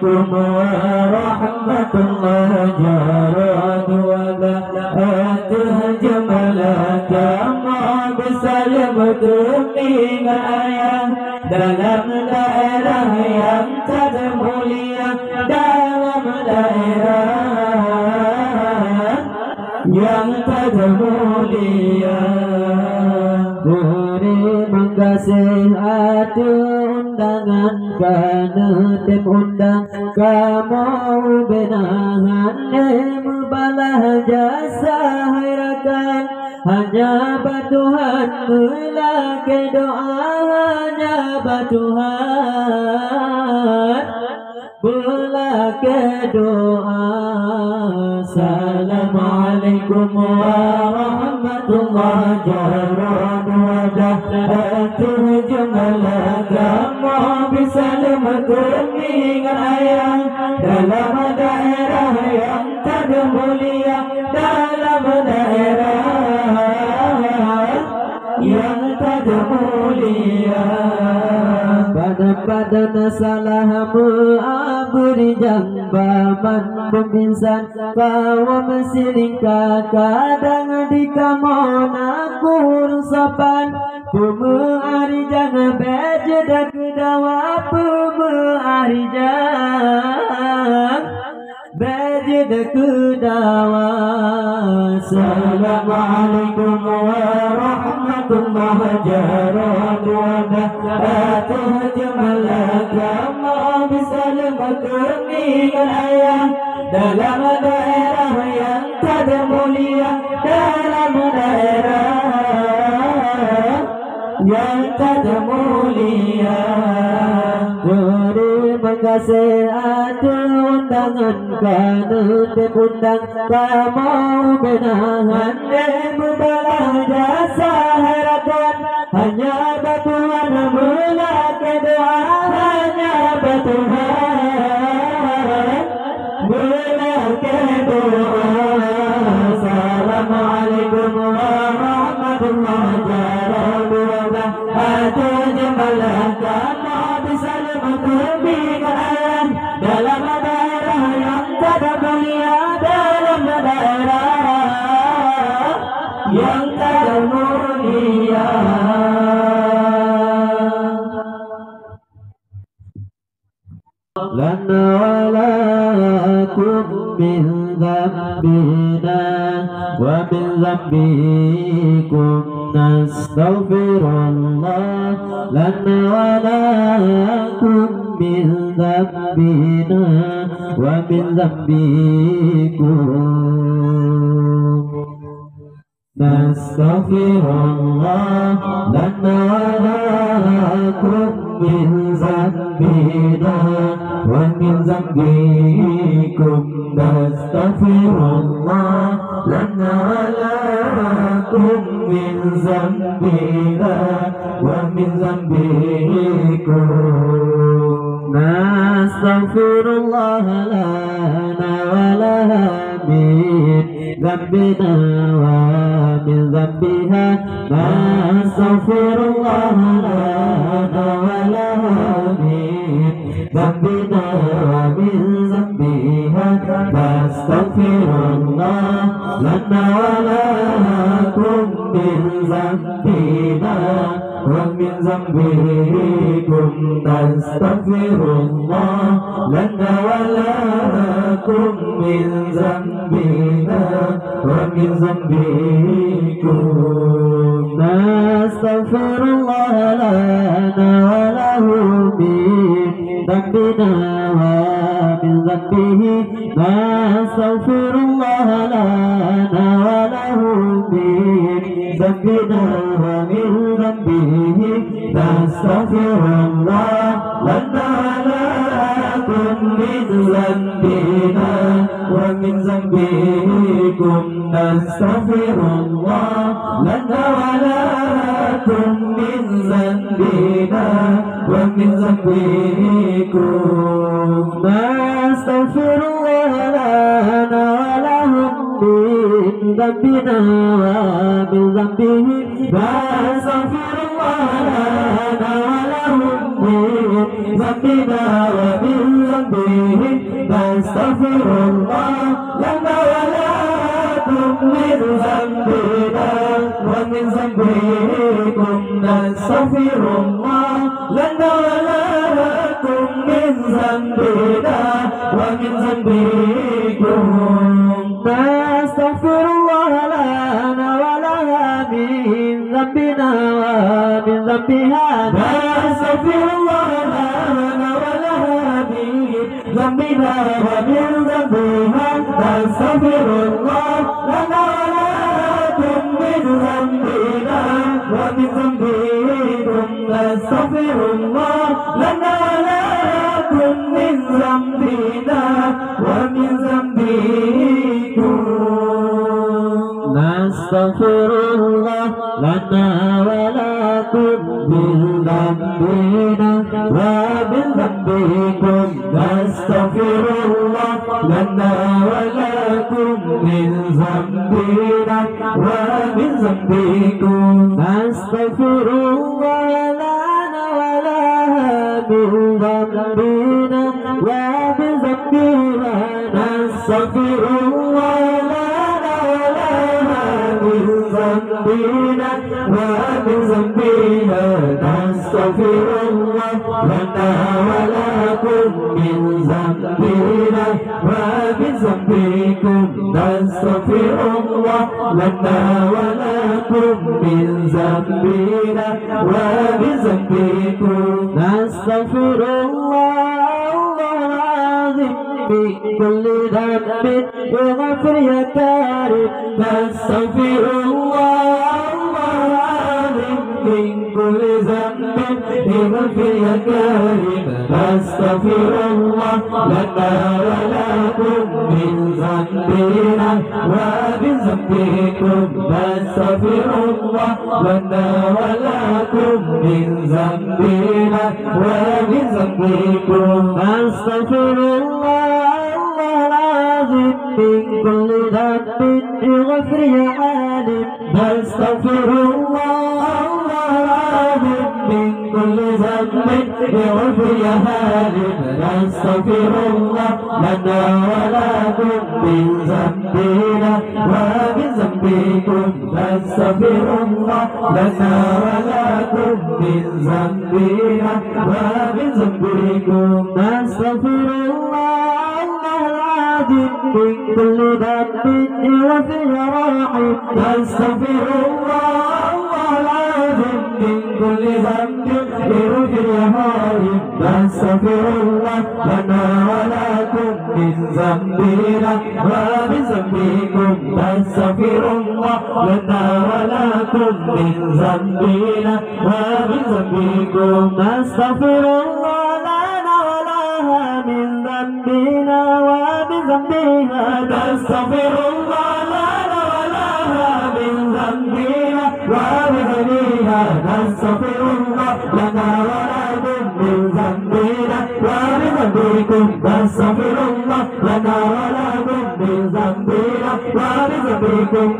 ورحمة الله جراد ولا جملك ما بسلمت من ayah dalam daerah yang tak mulia, dalam daerah yang tak mulia. Terima kasih ada undangan karena tim undang kamu benahan mubalah jasa hirakan hanya batuhan melake doa hanya batuhan melake doa. Assalamualaikum warahmatullahi wabarakatuh. Jamalaka mau bisa dengan ayah dalam daerah yang tak mulia, dalam daerah yang tak mulia. Pada salah beri jambaman pembisan bawa mesiringka kadang di kamona kursapan pemeari jangan bejedak dawa pemeari jangan bejedak dawa. Assalamualaikum warahmatullahi wabarakatuh. Jamalaka mau bisa dengan ayah dalam daerah yang tak mulia, dalam daerah yang tak mulia. Terima kasih ada undangan karena diundang kamu benahan mubalah jasa harapan hanya batuhan melake doa hanya batuhan melake doa. Assalamualaikum warahmatullahi wabarakatuh. Jamalaka mau bisa dengan ayah dalam daerah yang tak mulia, dalam daerah yang tak mulia. Lana walakum min dzambina wa min dzambikum nastaghfirullah. Lana walakum min dzambina wa min dzambikum nastaghfirullah. Lana walakum min dzambina wa min dzambikum nastaghfirullah. Lana walakum min dzambina wa min dzambikum nastaghfirullah. Lana walakum min dzambina wa min dzambiha nastaghfirullah. Lana walakum min dzambina wa min dzambiha nastaghfirullah. Lana walakum min dzambina wa min dzambikum nastaghfirullah. Lana walakum min dzambina wa min dzambikum nastaghfirullah. Lana walakum min dzambina wa min dzambihi nastaghfirullah. Lana walakum min dzambina wa min dzambihi nastaghfirullah. Lana walakum min dzambina wa min dzambikum nastaghfirullah. Lana walakum min dzambina wa min dzambikum nastaghfirullah. Lana walakum min dzambina wa min dzambihi nastaghfirullah. Lana walakum min ذنبنا ومن ذنبهم نستغفر الله لنا ولكم من ذنبنا ومن ذنبكم نستغفر الله لنا ولكم من ذنبنا ومن ذنبكم نستغفر الله لنا ولها من ذنبنا ومن ذنبها نستغفر الله لنا ولها من ذنبنا ومن ذنبها نستغفر الله لنا ولكم من ذنبنا ومن ذنبكم نستغفر الله لنا ولكم من ذنبنا ومن ذنبكم نستغفر الله لنا ولكم من ذنبنا ومن ذنبكم نستغفر الله لنا ولكم من ذنبنا ومن ذنبكم نستغفر الله لنا ولها من ذنبنا ومن ذنبنا نستغفر الله لنا ولها من ذنبنا ومن ذنبنا نستغفر الله لنا ولكم من ذنبنا ومن ذنبكم نستغفر الله لنا ولكم من ذنبنا ومن ذنبكم نستغفر الله العظيم من كل ذنب يغفر يا كريم نستغفر الله العظيم من كل ذنب يغفر يا كريم نستغفر الله لنا ولكم من ذنبنا ومن ذنبكم نستغفر الله لنا ولكم من ذنبنا ومن ذنبكم نستغفر الله العظيم من كل ذنب يغفر يا عالم نستغفر الله العظيم من كل ذنب يغفر يا هادم نستغفر الله لنا ولكم من ذنبنا ومن ذنبكم نستغفر الله لنا ولكم من ذنبنا ومن ذنبكم نستغفر الله العظيم من كل ذنب يغفر يا راحم نستغفر الله العظيم من كل ذنب يغفر يا هادم نستغفر الله لنا ولكم من ذنبنا ومن ذنبكم نستغفر الله لنا ولكم من ذنبنا ومن ذنبكم نستغفر الله لنا ولها من ذنبنا ومن ذنبها نستغفر الله لنا ولها من ذنبنا ومن ذنبها نستغفر الله لنا ولكم من ذنبنا ومن ذنبكم نستغفر الله لنا ولكم من ذنبنا ومن ذنبكم